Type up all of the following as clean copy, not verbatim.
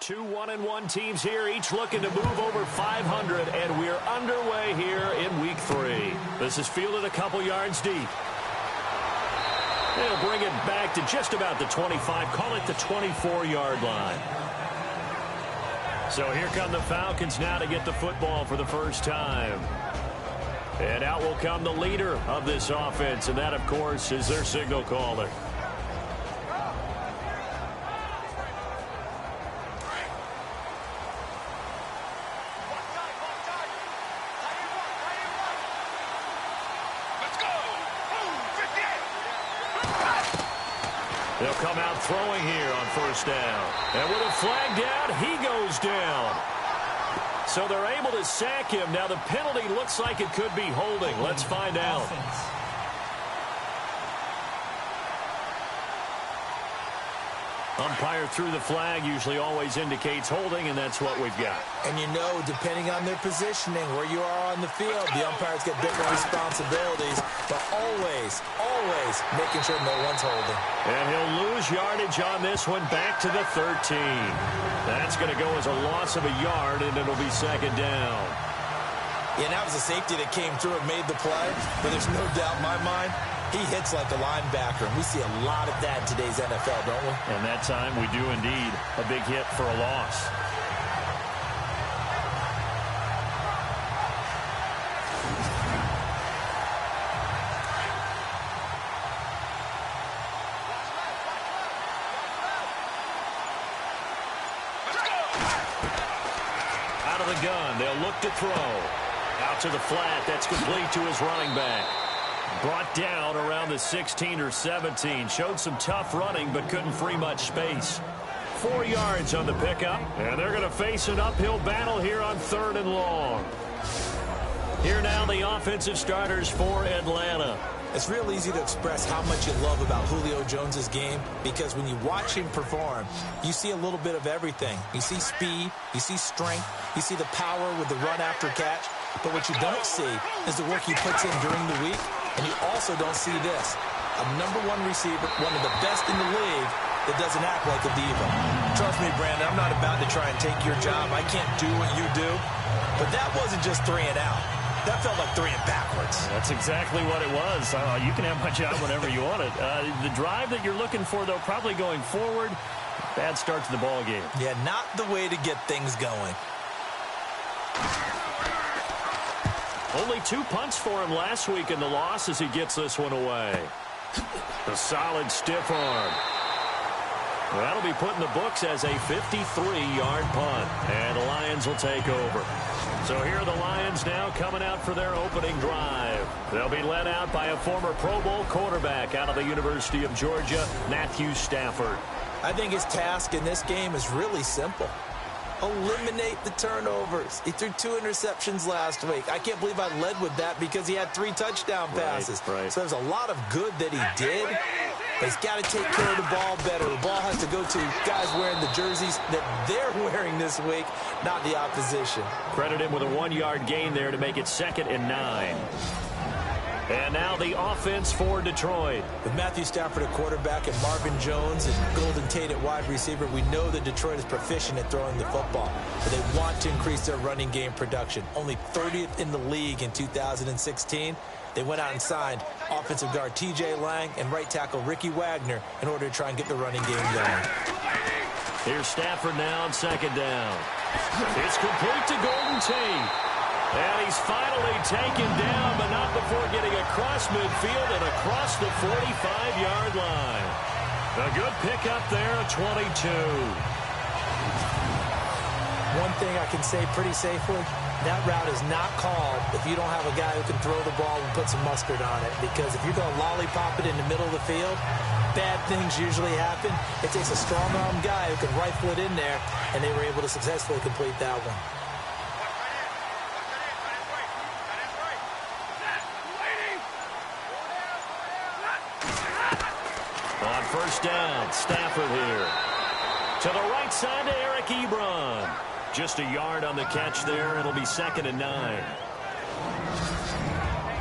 Two 1-1 teams here, each looking to move over 500, and we're underway here in week 3. This is fielded a couple yards deep. They'll bring it back to just about the 25, call it the 24-yard line. So here come the Falcons now to get the football for the first time. And out will come the leader of this offense, and that, of course, is their signal caller. They'll come out throwing here on first down. And with a flag down, he goes down. So they're able to sack him. Now the penalty looks like it could be holding. Let's find out. Umpire threw the flag, usually always indicates holding, and that's what we've got. And you know, depending on their positioning, where you are on the field, the umpires get different responsibilities, but always making sure no one's holding. And he'll lose yardage on this one back to the 13. That's going to go as a loss of a yard, and it'll be second down. Yeah, and that was a safety that came through and made the play, but there's no doubt in my mind, he hits like a linebacker, and we see a lot of that in today's NFL, don't we? And that time we do indeed. A big hit for a loss. Out of the gun, they'll look to throw. Out to the flat, that's complete to his running back. Brought down around the 16 or 17. Showed some tough running, but couldn't free much space. 4 yards on the pickup. And they're going to face an uphill battle here on 3rd and long. Here now the offensive starters for Atlanta. It's real easy to express how much you love about Julio Jones' game, because when you watch him perform, you see a little bit of everything. You see speed, you see strength, you see the power with the run after catch. But what you don't see is the work he puts in during the week. And you also don't see this. A #1 receiver, one of the best in the league, that doesn't act like a diva. Trust me, Brandon, I'm not about to try and take your job. I can't do what you do. But that wasn't just 3 and out. That felt like 3 and backwards. That's exactly what it was. You can have my job whenever you want it. The drive that you're looking for, though, probably going forward. Bad start to the ball game. Yeah, not the way to get things going. Only 2 punts for him last week in the loss as he gets this one away. A solid stiff arm. That'll be put in the books as a 53-yard punt. And the Lions will take over. So here are the Lions now coming out for their opening drive. They'll be led out by a former Pro Bowl quarterback out of the University of Georgia, Matthew Stafford. I think his task in this game is really simple. Eliminate the turnovers. He threw 2 interceptions last week. I can't believe I led with that because he had 3 touchdown passes. Right. So there's a lot of good that he did, but he's got to take care of the ball better. The ball has to go to guys wearing the jerseys that they're wearing this week, not the opposition. Credit him with a 1-yard gain there to make it 2nd and 9. And now the offense for Detroit. With Matthew Stafford at quarterback and Marvin Jones and Golden Tate at wide receiver, we know that Detroit is proficient at throwing the football. But they want to increase their running game production. Only 30th in the league in 2016. They went out and signed offensive guard T.J. Lang and right tackle Ricky Wagner in order to try and get the running game going. Here's Stafford now on 2nd down. It's complete to Golden Tate. And he's finally taken down, but not before getting across midfield and across the 45-yard line. A good pickup there at 22. One thing I can say pretty safely, that route is not called if you don't have a guy who can throw the ball and put some mustard on it. Because if you're going to lollipop it in the middle of the field, bad things usually happen. It takes a strong-arm guy who can rifle it in there, and they were able to successfully complete that one. On first down, Stafford here. To the right side to Eric Ebron. Just a yard on the catch there. It'll be 2nd and 9.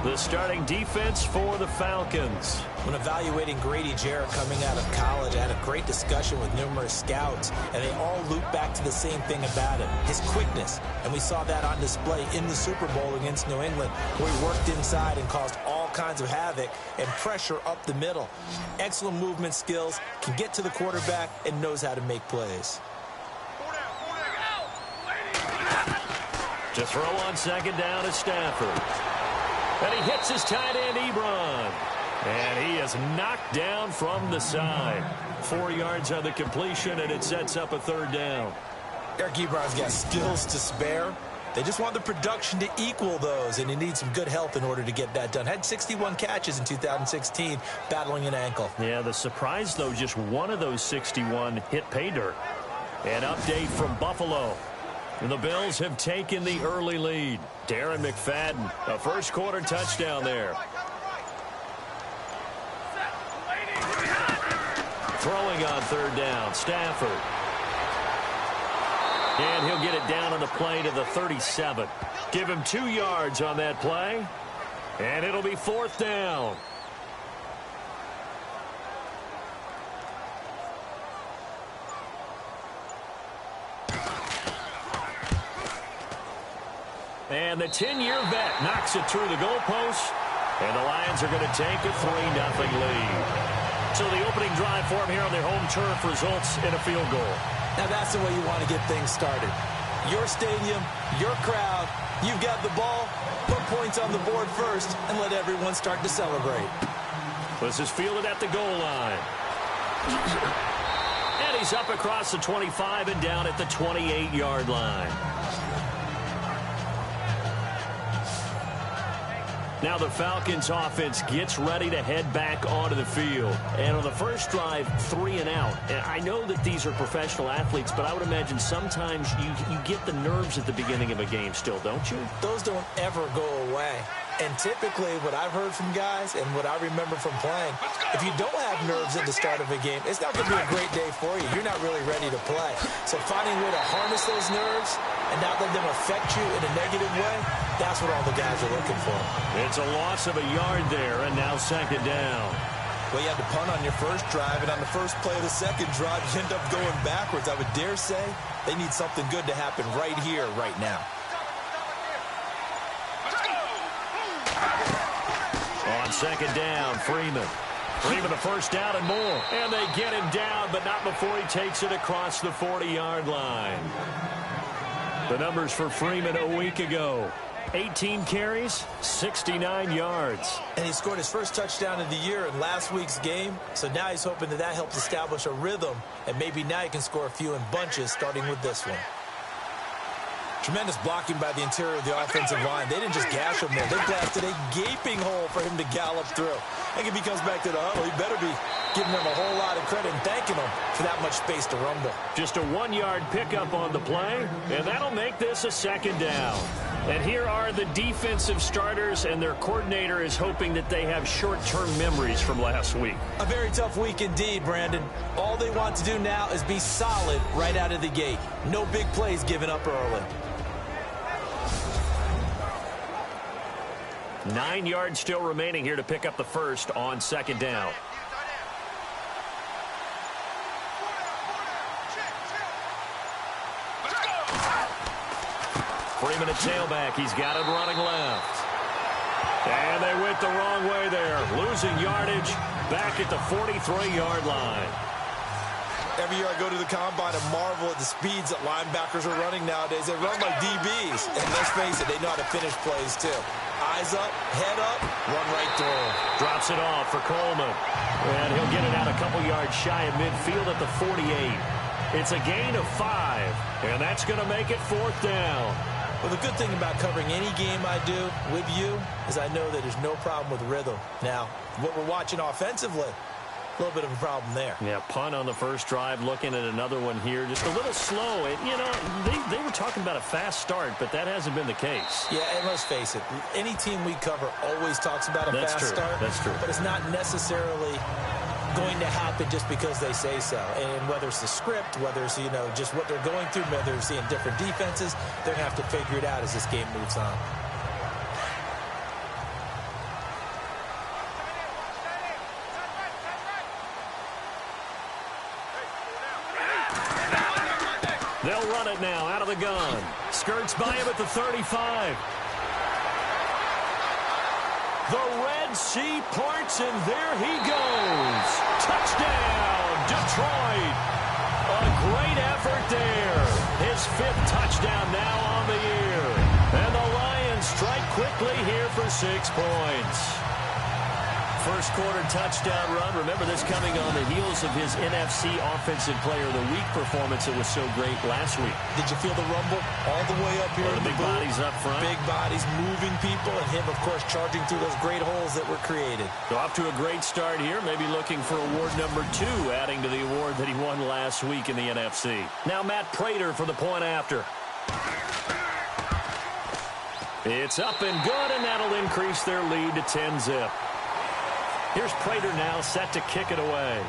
The starting defense for the Falcons. When evaluating Grady Jarrett coming out of college, I had a great discussion with numerous scouts, and they all loop back to the same thing about him, his quickness. And we saw that on display in the Super Bowl against New England, where he worked inside and caused all kinds of havoc and pressure up the middle. Excellent movement skills, can get to the quarterback, and knows how to make plays. To throw on second down is Stafford. And he hits his tight end, Ebron. And he is knocked down from the side. 4 yards on the completion, and it sets up a third down. Eric Ebron's got skills to spare. They just want the production to equal those, and he needs some good help in order to get that done. Had 61 catches in 2016, battling an ankle. Yeah, the surprise, though, just one of those 61 hit pay dirt. An update from Buffalo. The Bills have taken the early lead. Darren McFadden, a first-quarter touchdown there. Throwing on third down, Stafford. And he'll get it down on the play to the 37. Give him 2 yards on that play. And it'll be fourth down. And the 10-year vet knocks it through the goalpost. And the Lions are going to take a 3-0 lead. So the opening drive for them here on their home turf results in a field goal. Now that's the way you want to get things started. Your stadium, your crowd, you've got the ball, put points on the board first, and let everyone start to celebrate. This is fielded at the goal line. And he's up across the 25 and down at the 28-yard line. Now the Falcons offense gets ready to head back onto the field. And on the first drive, 3 and out. And I know that these are professional athletes, but I would imagine sometimes you get the nerves at the beginning of a game still, don't you? Those don't ever go away. And typically what I've heard from guys and what I remember from playing, if you don't have nerves at the start of a game, it's not going to be a great day for you. You're not really ready to play. So finding a way to harness those nerves and not let them affect you in a negative way, that's what all the guys are looking for. It's a loss of a yard there, and now second down. Well, you had to punt on your first drive, and on the first play of the second drive, you end up going backwards. I would dare say they need something good to happen right here, right now. On second down, Freeman. Freeman a first down and more. And they get him down, but not before he takes it across the 40-yard line. The numbers for Freeman a week ago. 18 carries, 69 yards. And he scored his first touchdown of the year in last week's game. So now he's hoping that helps establish a rhythm. And maybe now he can score a few in bunches, starting with this one. Tremendous blocking by the interior of the offensive line. They didn't just gash him there. They blasted a gaping hole for him to gallop through. And if he comes back to the huddle, he better be giving them a whole lot of credit and thanking them for that much space to rumble. Just a 1-yard pickup on the play, and that'll make this a second down. And here are the defensive starters, and their coordinator is hoping that they have short-term memories from last week. A very tough week indeed, Brandon. All they want to do now is be solid right out of the gate. No big plays given up early. 9 yards still remaining here to pick up the first on second down. Freeman at tailback. He's got it running left. And they went the wrong way there. Losing yardage back at the 43-yard line. Every year I go to the combine and marvel at the speeds that linebackers are running nowadays. They run like DBs. And let's face it, they know how to finish plays too. Eyes up, head up, run right through him. Drops it off for Coleman. And he'll get it out a couple yards shy of midfield at the 48. It's a gain of 5. And that's going to make it fourth down. Well, the good thing about covering any game I do with you is I know that there's no problem with rhythm. Now, what we're watching offensively, a little bit of a problem there. Yeah, punt on the first drive, looking at another one here. Just a little slow. And, you know, they were talking about a fast start, but that hasn't been the case. Yeah, and let's face it, any team we cover always talks about a fast start. That's true. But it's not necessarily going to happen just because they say so. And whether it's the script, whether it's, you know, just what they're going through, whether they're seeing different defenses, they're going to have to figure it out as this game moves on. They'll run it now out of the gun. Skirts by him at the 35. The Red Sea parts, and there he goes. Touchdown, Detroit. A great effort there. His 5th touchdown now on the year. And the Lions strike quickly here for 6 points. First quarter touchdown run. Remember this coming on the heels of his NFC Offensive Player of the Week performance that was so great last week. Did you feel the rumble all the way up here? The big bodies up front. Big bodies moving people, and him, of course, charging through those great holes that were created. So off to a great start here. Maybe looking for award number 2, adding to the award that he won last week in the NFC. Now Matt Prater for the point after. It's up and good, and that'll increase their lead to 10-zip. Here's Prater now set to kick it away.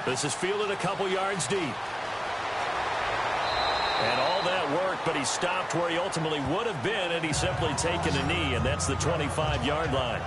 This is fielded a couple yards deep. And all that work, but he stopped where he ultimately would have been had he simply taken a knee, and that's the 25-yard line.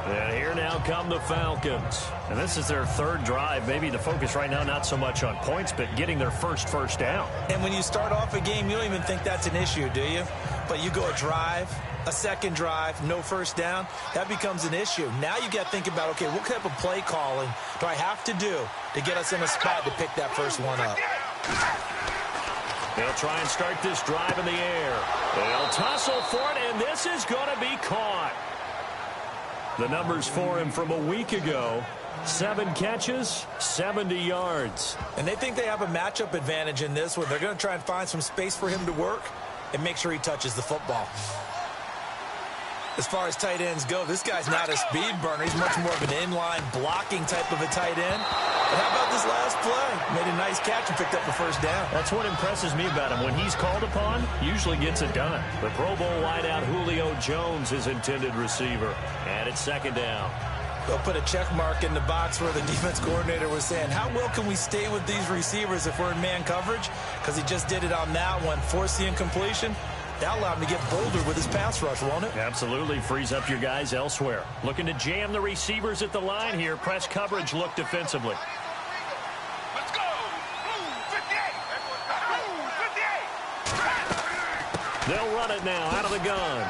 And here now come the Falcons. And this is their 3rd drive. Maybe the focus right now not so much on points, but getting their first down. And when you start off a game, you don't even think that's an issue, do you? But you go a drive, a second drive, no first down, that becomes an issue. Now you got to think about, okay, what type of play calling do I have to do to get us in a spot to pick that first one up? They'll try and start this drive in the air. They'll tussle for it, and this is going to be caught. The numbers for him from a week ago, 7 catches, 70 yards. And they think they have a matchup advantage in this one. They're going to try and find some space for him to work and make sure he touches the football. As far as tight ends go, this guy's not a speed burner. He's much more of an inline blocking type of a tight end. But how about this last play? Made a nice catch and picked up the first down. That's what impresses me about him. When he's called upon, usually gets it done. The Pro Bowl wideout Julio Jones, his intended receiver. And it's 2nd down. They'll put a check mark in the box where the defense coordinator was saying, how well can we stay with these receivers if we're in man coverage? Because he just did it on that one, forced the incompletion. That'll allow him to get bolder with his pass rush, won't it? Absolutely. Frees up your guys elsewhere. Looking to jam the receivers at the line here. Press coverage look defensively. Let's go. Blue 58. Blue 58. They'll run it now out of the gun.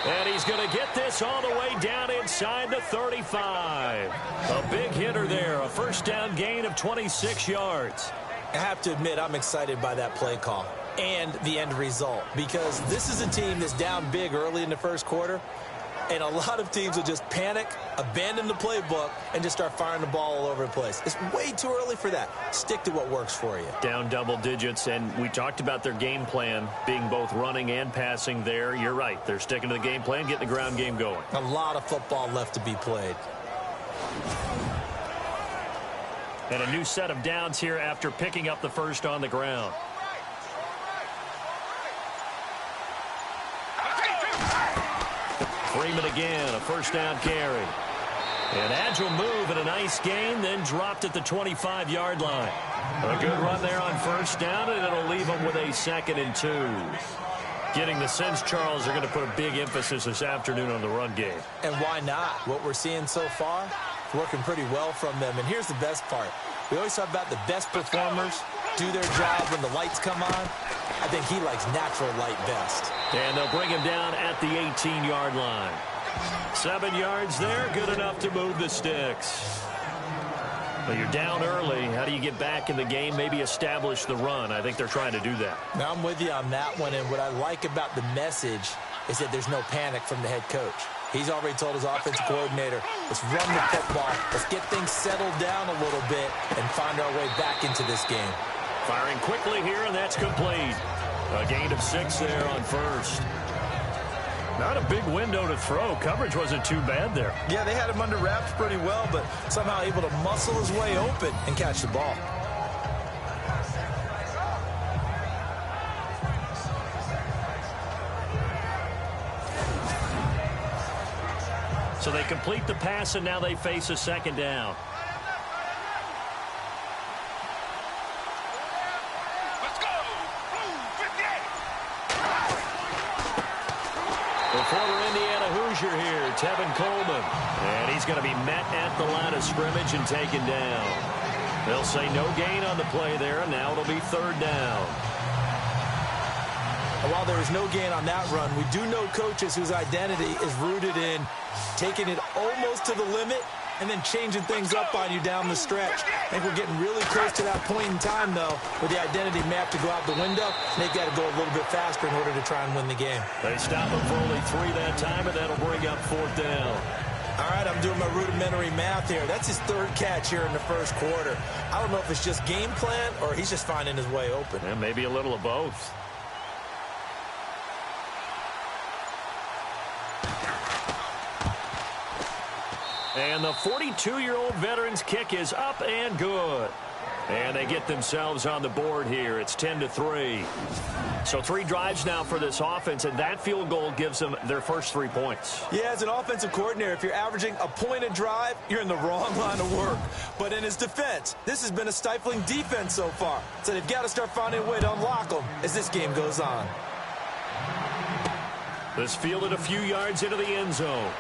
And he's going to get this all the way down inside the 35. A big hitter there. A first down gain of 26 yards. I have to admit, I'm excited by that play call and the end result, because this is a team that's down big early in the first quarter, and a lot of teams will just panic, abandon the playbook, and just start firing the ball all over the place. It's way too early for that. Stick to what works for you. Down double digits, and we talked about their game plan being both running and passing there. You're right. They're sticking to the game plan, getting the ground game going. A lot of football left to be played. And a new set of downs here after picking up the first on the ground. Freeman again, a first down carry. An agile move and a nice gain, then dropped at the 25-yard line. A good run there on first down, and it'll leave them with a 2nd and 2. Getting the sense, Charles, are going to put a big emphasis this afternoon on the run game. And why not? What we're seeing so far, working pretty well from them. And here's the best part. We always talk about the best performers do their job when the lights come on. I think he likes natural light best. And they'll bring him down at the 18-yard line. 7 yards there, good enough to move the sticks. Well, you're down early. How do you get back in the game, maybe establish the run? I think they're trying to do that. Now, I'm with you on that one, and what I like about the message is that there's no panic from the head coach. He's already told his offensive coordinator, let's run the football, let's get things settled down a little bit and find our way back into this game. Firing quickly here, and that's complete. A gain of 6 there on first. Not a big window to throw. Coverage wasn't too bad there. Yeah, they had him under wraps pretty well, but somehow able to muscle his way open and catch the ball. So they complete the pass, and now they face a 2nd down. pressure here. Tevin Coleman. And he's going to be met at the line of scrimmage and taken down. They'll say no gain on the play there, and now it'll be third down. While there is no gain on that run, we do know coaches whose identity is rooted in taking it almost to the limit and then changing things up on you down the stretch. I think we're getting really close to that point in time, though, where the identity map to go out the window. They've got to go a little bit faster in order to try and win the game. They stop him for only 3 that time, and that'll bring up fourth down. All right, I'm doing my rudimentary math here. That's his third catch here in the first quarter. I don't know if it's just game plan or he's just finding his way open. And maybe a little of both. And the 42-year-old veteran's kick is up and good. And they get themselves on the board here. It's 10-3. So 3 drives now for this offense, and that field goal gives them their first 3 points. Yeah, as an offensive coordinator, if you're averaging a point a drive, you're in the wrong line of work. But in his defense, this has been a stifling defense so far. So they've got to start finding a way to unlock them as this game goes on. This fielded a few yards into the end zone.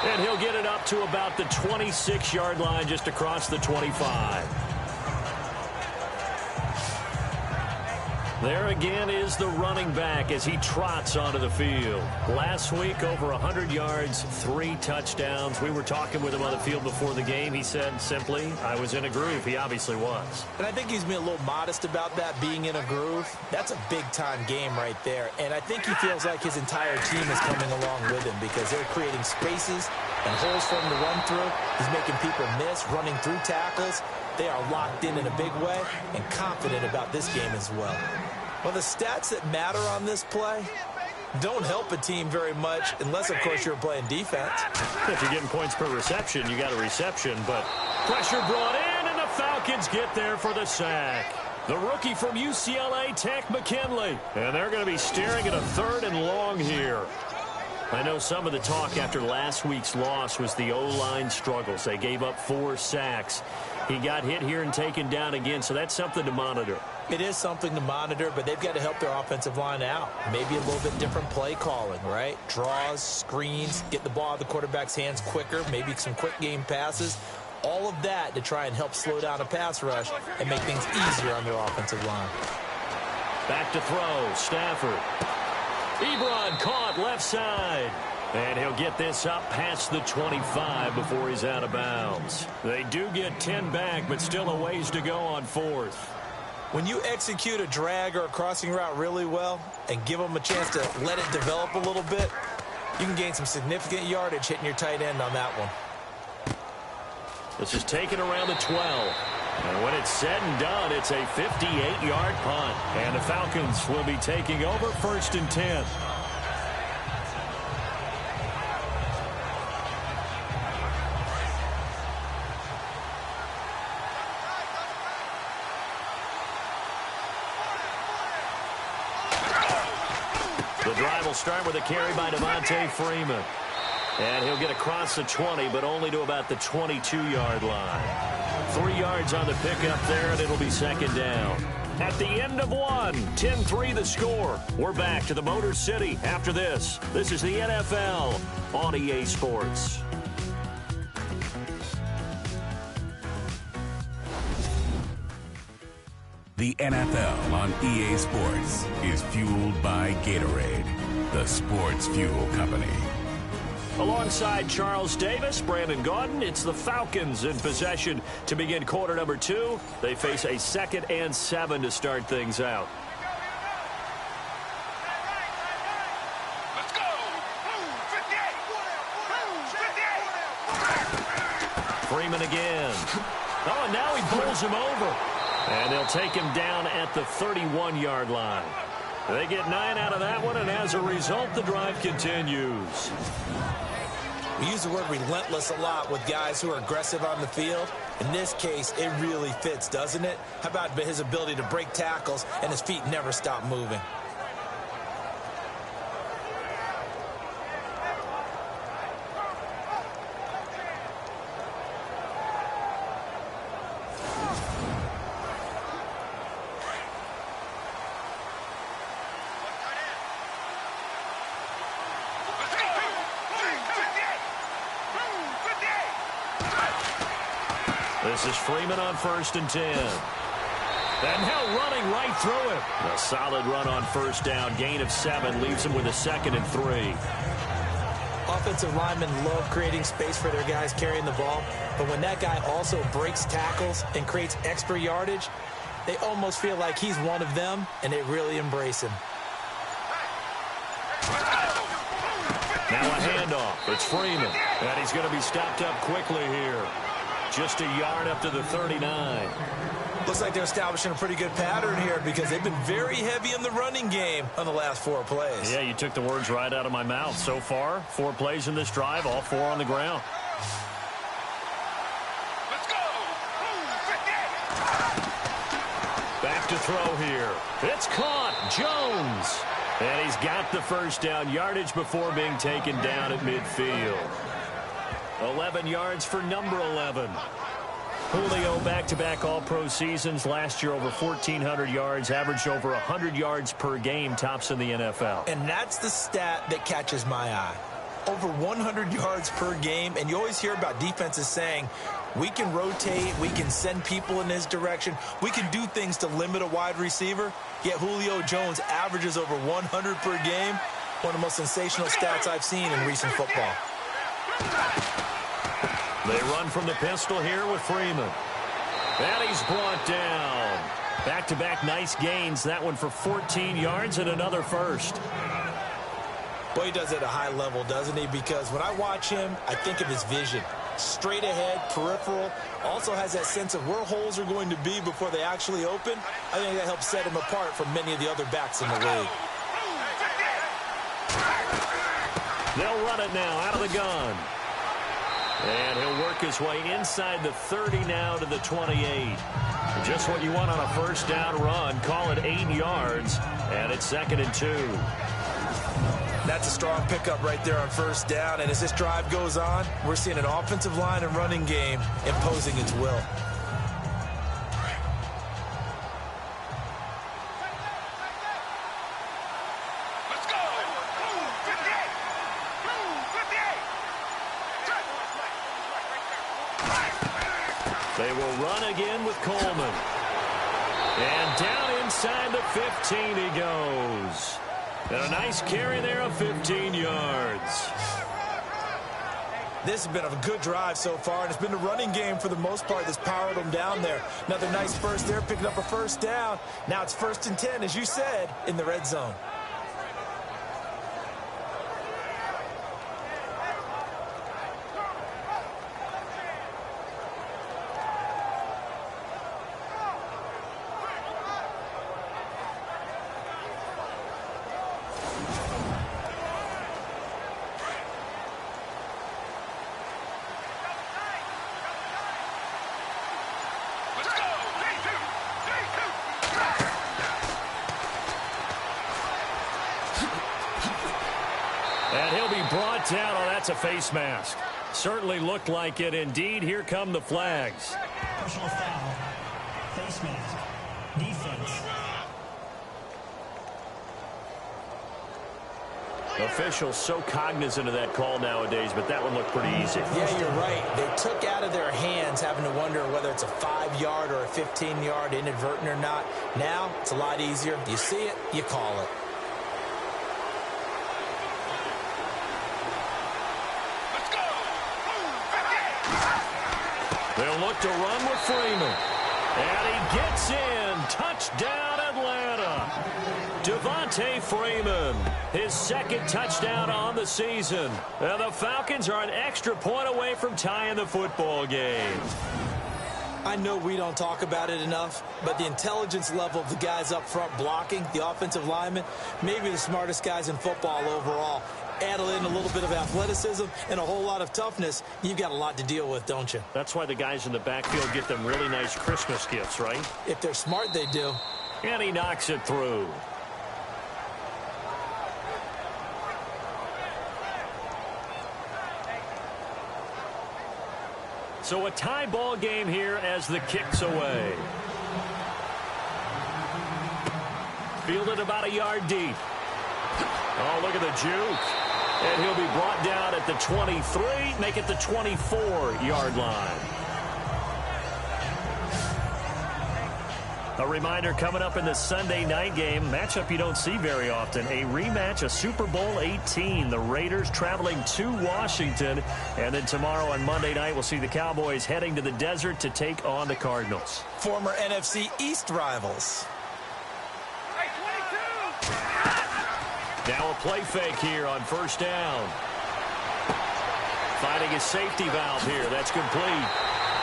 And he'll get it up to about the 26-yard line, just across the 25. There again is the running back as he trots onto the field. Last week, over 100 yards, 3 touchdowns. We were talking with him on the field before the game. He said simply, I was in a groove. He obviously was. And I think he's been a little modest about that, being in a groove. That's a big-time game right there. And I think he feels like his entire team is coming along with him because they're creating spaces and holes for him to run through. He's making people miss, running through tackles. They are locked in a big way and confident about this game as well. Well, the stats that matter on this play don't help a team very much unless, of course, you're playing defense. If you're getting points per reception, you got a reception, but pressure brought in, and the Falcons get there for the sack. The rookie from UCLA, Tech McKinley, and they're going to be staring at a 3rd and long here. I know some of the talk after last week's loss was the O-line struggles. They gave up 4 sacks. He got hit here and taken down again, so that's something to monitor. It is something to monitor, but they've got to help their offensive line out. Maybe a little bit different play calling, right? Draws, screens, get the ball out of the quarterback's hands quicker, maybe some quick game passes. All of that to try and help slow down a pass rush and make things easier on their offensive line. Back to throw, Stafford. Ebron caught left side. And he'll get this up past the 25 before he's out of bounds. They do get 10 back, but still a ways to go on 4th. When you execute a drag or a crossing route really well and give them a chance to let it develop a little bit, you can gain some significant yardage hitting your tight end on that one. This is taken around the 12. And when it's said and done, it's a 58-yard punt. And the Falcons will be taking over 1st and 10. The drive will start with a carry by Devontae Freeman. And he'll get across the 20, but only to about the 22-yard line. 3 yards on the pickup there, and it'll be 2nd down. At the end of 1, 10-3 the score. We're back to the Motor City after this. This is the NFL on EA Sports. The NFL on EA Sports is fueled by Gatorade, the sports fuel company. Alongside Charles Davis, Brandon Gaudin, it's the Falcons in possession to begin quarter number 2. They face a 2nd and 7 to start things out. Let's go. Blue 58. Blue 58. Freeman again. Oh, and now he pulls him over. And they'll take him down at the 31-yard line. They get 9 out of that one, and as a result, the drive continues. We use the word relentless a lot with guys who are aggressive on the field. In this case, it really fits, doesn't it? How about his ability to break tackles and his feet never stop moving? This is Freeman on 1st and 10. And now running right through it. A solid run on 1st down. Gain of 7 leaves him with a 2nd and 3. Offensive linemen love creating space for their guys carrying the ball. But when that guy also breaks tackles and creates extra yardage, they almost feel like he's one of them, and they really embrace him. Now a handoff. It's Freeman. And he's going to be stopped up quickly here. Just a yard up to the 39. Looks like they're establishing a pretty good pattern here because they've been very heavy in the running game on the last 4 plays. Yeah, you took the words right out of my mouth. So far, 4 plays in this drive, all 4 on the ground. Let's go. 58. Back to throw here. It's caught. Jones. And he's got the 1st down yardage before being taken down at midfield. 11 yards for number 11. Julio back-to-back all-pro seasons. Last year over 1,400 yards, averaged over 100 yards per game, tops in the NFL. And that's the stat that catches my eye. Over 100 yards per game, and you always hear about defenses saying, we can rotate, we can send people in this direction, we can do things to limit a wide receiver, yet Julio Jones averages over 100 per game. One of the most sensational stats I've seen in recent football. They run from the pistol here with Freeman. And he's brought down. Back-to-back nice gains. That one for 14 yards and another 1st. Boy, he does it at a high level, doesn't he? Because when I watch him, I think of his vision. Straight ahead, peripheral. Also has that sense of where holes are going to be before they actually open. I think that helps set him apart from many of the other backs in the league. They'll run it now out of the gun. And he'll work his way inside the 30 now to the 28. Just what you want on a 1st down run. Call it 8 yards. And it's 2nd and 2. That's a strong pickup right there on 1st down. And as this drive goes on, we're seeing an offensive line and running game imposing its will. Let's go. 58. 58. They will run again with Coleman. And down inside the 15 he goes. And a nice carry there of 15 yards. This has been a good drive so far, and it's been the running game for the most part that's powered them down there. Another nice burst there, picking up a 1st down. Now it's 1st and 10, as you said, in the red zone. And he'll be brought down. Oh, that's a face mask. Certainly looked like it. Indeed, here come the flags. Personal foul. Face mask. Defense. Officials so cognizant of that call nowadays, but that one looked pretty easy. Yeah, you're right. They took out of their hands having to wonder whether it's a 5-yard or a 15-yard inadvertent or not. Now, it's a lot easier. You see it, you call it. They'll look to run with Freeman. And he gets in. Touchdown, Atlanta. Devontae Freeman, his 2nd touchdown on the season. And the Falcons are an extra point away from tying the football game. I know we don't talk about it enough, but the intelligence level of the guys up front blocking, the offensive linemen, maybe the smartest guys in football overall. Add in a little bit of athleticism and a whole lot of toughness, you've got a lot to deal with, don't you? That's why the guys in the backfield get them really nice Christmas gifts, right? If they're smart, they do. And he knocks it through. So a tie ball game here as the kick's away. Fielded about a yard deep. Oh, look at the juke. And he'll be brought down at the 23, make it the 24-yard line. A reminder coming up in the Sunday night game, matchup you don't see very often, a rematch of Super Bowl 18. The Raiders traveling to Washington. And then tomorrow on Monday night, we'll see the Cowboys heading to the desert to take on the Cardinals. Former NFC East rivals. Now a play fake here on first down. Finding his safety valve here. That's complete.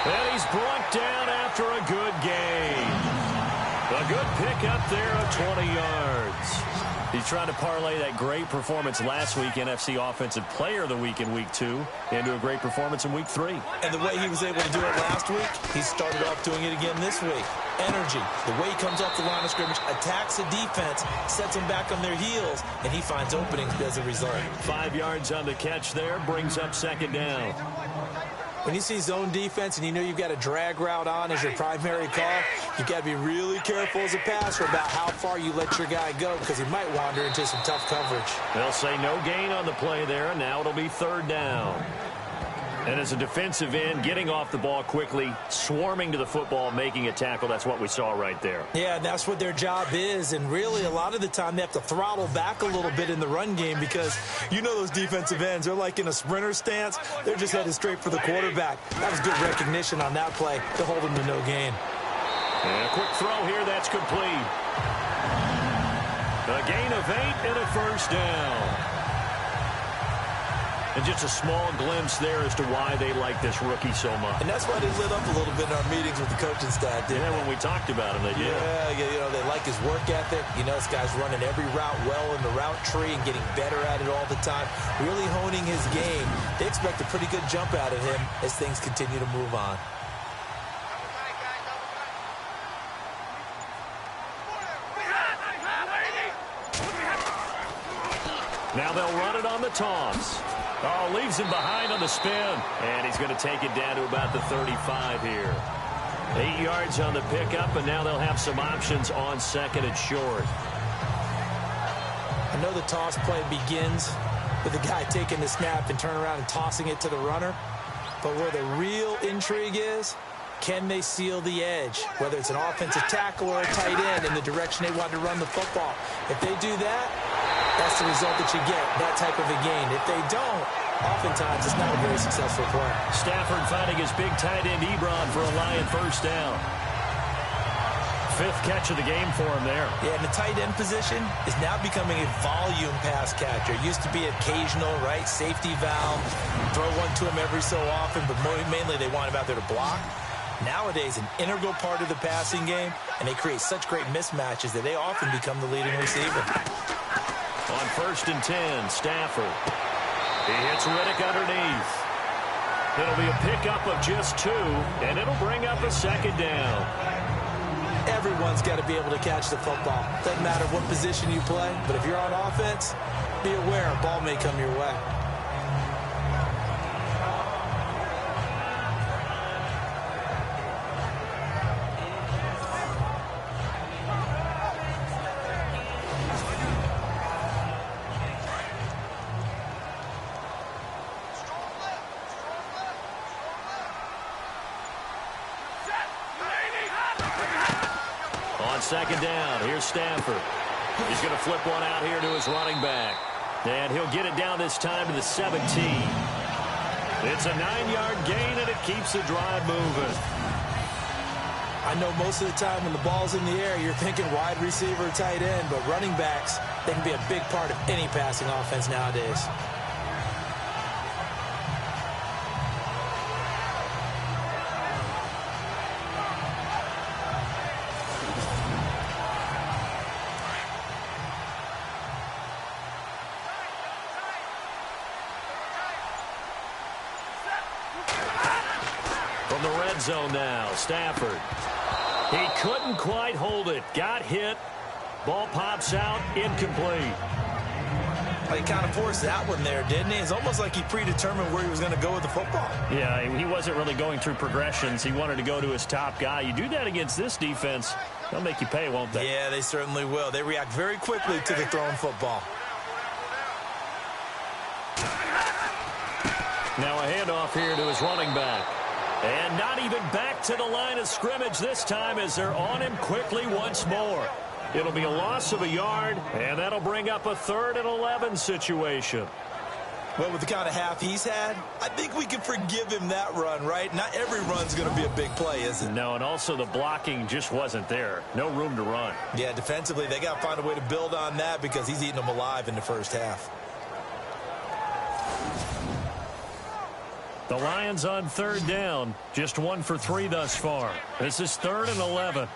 And he's brought down after a good gain. A good pickup there of 20 yards. He's trying to parlay that great performance last week, NFC Offensive Player of the Week in Week 2, into a great performance in Week 3. And the way he was able to do it last week, he started off doing it again this week. Energy, the way he comes off the line of scrimmage, attacks the defense, sets them back on their heels, and he finds openings as a result. 5 yards on the catch there, brings up second down. When you see zone defense and you know you've got a drag route on as your primary call, you've got to be really careful as a passer about how far you let your guy go because he might wander into some tough coverage. They'll say no gain on the play there, and now it'll be third down. And as a defensive end, getting off the ball quickly, swarming to the football, making a tackle, that's what we saw right there. Yeah, that's what their job is, and really a lot of the time they have to throttle back a little bit in the run game because you know those defensive ends, they're like in a sprinter stance. They're just headed straight for the quarterback. That was good recognition on that play to hold him to no gain. And a quick throw here, that's complete. A gain of 8 and a first down. And just a small glimpse there as to why they like this rookie so much. And that's why they lit up a little bit in our meetings with the coaching staff, didn't they? When we talked about him, they did. Yeah, you know, they like his work ethic. You know, this guy's running every route well in the route tree and getting better at it all the time, really honing his game. They expect a pretty good jump out of him as things continue to move on. Now they'll run it on the toss. Oh, leaves him behind on the spin. And he's going to take it down to about the 35 here. 8 yards on the pickup, and now they'll have some options on second and short. I know the toss play begins with the guy taking the snap and turn around and tossing it to the runner. But where the real intrigue is, can they seal the edge, whether it's an offensive tackle or a tight end in the direction they want to run the football? If they do that, that's the result that you get, that type of a gain. If they don't, oftentimes it's not a very successful play. Stafford finding his big tight end Ebron for a Lion first down. 5th catch of the game for him there. Yeah, and the tight end position is now becoming a volume pass catcher. It used to be occasional, right, safety valve, throw one to him every so often, but mainly they want him out there to block. Nowadays, an integral part of the passing game, and they create such great mismatches that they often become the leading receiver. On 1st and 10, Stafford. He hits Riddick underneath. It'll be a pickup of just 2, and it'll bring up a second down. Everyone's got to be able to catch the football. Doesn't matter what position you play, but if you're on offense, be aware a ball may come your way. Second down. Here's Stafford. He's going to flip one out here to his running back. And he'll get it down this time to the 17. It's a 9-yard gain, and it keeps the drive moving. I know most of the time when the ball's in the air, you're thinking wide receiver, tight end, but running backs, they can be a big part of any passing offense nowadays. Zone now. Stafford. He couldn't quite hold it. Got hit. Ball pops out. Incomplete. Well, he kind of forced that one there, didn't he? It's almost like he predetermined where he was going to go with the football. Yeah, he wasn't really going through progressions. He wanted to go to his top guy. You do that against this defense, they'll make you pay, won't they? Yeah, they certainly will. They react very quickly to the thrown football. Now a handoff here to his running back. And not even back to the line of scrimmage this time as they're on him quickly once more. It'll be a loss of a yard, and that'll bring up a 3rd and 11 situation. Well, with the kind of half he's had, I think we can forgive him that run, right? Not every run's going to be a big play, is it? No, and also the blocking just wasn't there. No room to run. Yeah, defensively, they got to find a way to build on that because he's eating them alive in the first half. The Lions on 3rd down. Just 1 for 3 thus far. This is 3rd and 11.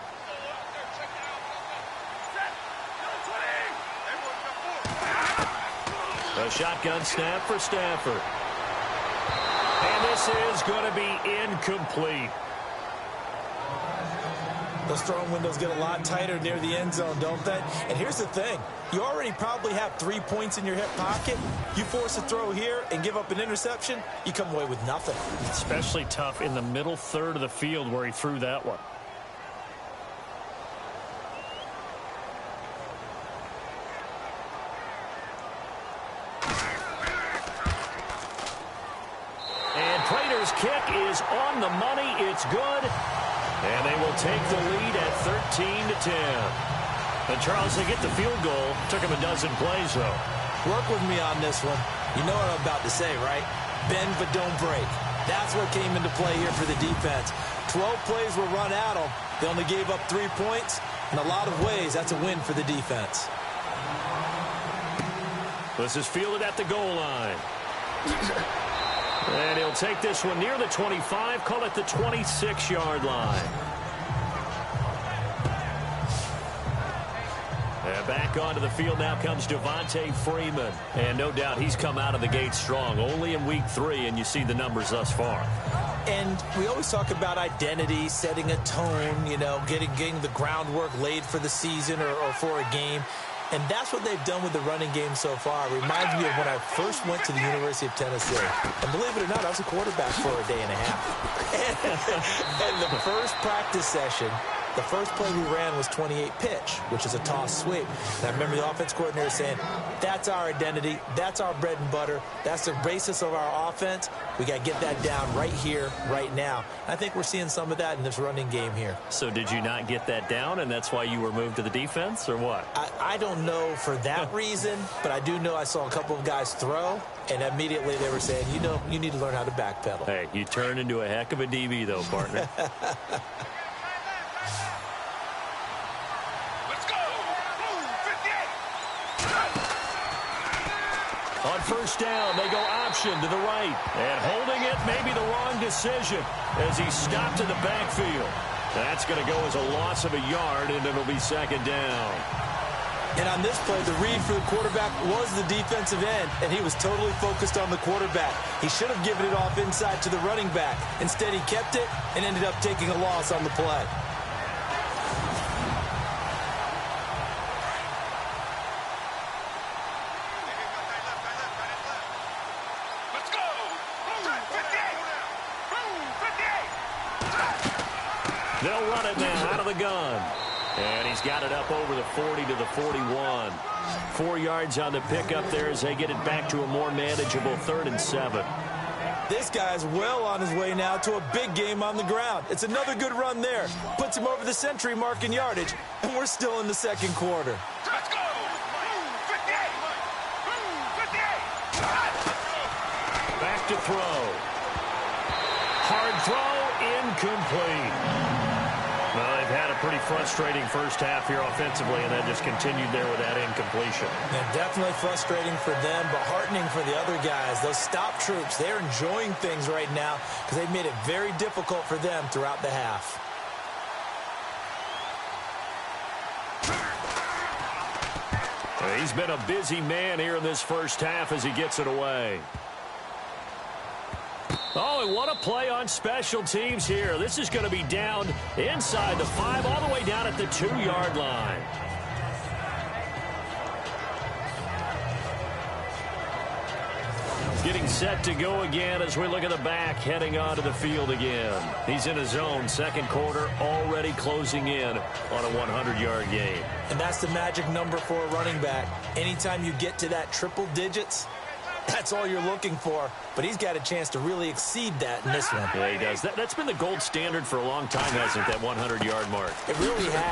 A shotgun snap for Stafford. And this is going to be incomplete. Those throwing windows get a lot tighter near the end zone, don't they? And here's the thing. You already probably have 3 points in your hip pocket. You force a throw here and give up an interception, you come away with nothing. Especially tough in the middle third of the field where he threw that one. And Prater's kick is on the money. It's good. And they will take the lead at 13-10. And Charles, they get the field goal. Took him a dozen plays, though. Work with me on this one. You know what I'm about to say, right? Bend but don't break. That's what came into play here for the defense. 12 plays were run at them. They only gave up 3 points. In a lot of ways, that's a win for the defense. This is fielded at the goal line. And he'll take this one near the 25, call it the 26-yard line. And back onto the field now comes Devontae Freeman. And no doubt he's come out of the gate strong, only in week 3, and you see the numbers thus far. And we always talk about identity, setting a tone, you know, getting the groundwork laid for the season or for a game. And that's what they've done with the running game so far. It reminds me of when I first went to the University of Tennessee. And believe it or not, I was a quarterback for a day and a half. And the first practice session, the first play we ran was 28 pitch, which is a toss sweep. And I remember the offense coordinator saying, that's our identity, that's our bread and butter, that's the basis of our offense. We got to get that down right here, right now. I think we're seeing some of that in this running game here. So did you not get that down, and that's why you were moved to the defense, or what? I don't know for that reason, but I do know I saw a couple of guys throw, and immediately they were saying, you know, you need to learn how to backpedal. Hey, you turn into a heck of a DB, though, partner. On first down, they go option to the right. And holding it may be the wrong decision as he stopped in the backfield. That's going to go as a loss of a yard, and it'll be 2nd down. And on this play, the read for the quarterback was the defensive end, and he was totally focused on the quarterback. He should have given it off inside to the running back. Instead, he kept it and ended up taking a loss on the play. They'll run it now out of the gun. And he's got it up over the 40 to the 41. 4 yards on the pickup there as they get it back to a more manageable 3rd and 7. This guy's well on his way now to a big game on the ground. It's another good run there. Puts him over the century mark in yardage, and we're still in the 2nd quarter. Let's go! 58! 58! Back to throw. Hard throw, incomplete. Well, they've had a pretty frustrating first half here offensively, and then just continued there with that incompletion. And definitely frustrating for them, but heartening for the other guys. Those stop troops, they're enjoying things right now because they've made it very difficult for them throughout the half. He's been a busy man here in this first half as he gets it away. Oh, and what a play on special teams here. This is going to be down inside the 5, all the way down at the 2-yard line. Getting set to go again as we look at the back, heading onto the field again. He's in his own 2nd quarter, already closing in on a 100-yard game. And that's the magic number for a running back. Anytime you get to that triple digits, That's all you're looking for, but he's got a chance to really exceed that in this one. Yeah, he does. That's been the gold standard for a long time, hasn't it, that 100-yard mark? It really has.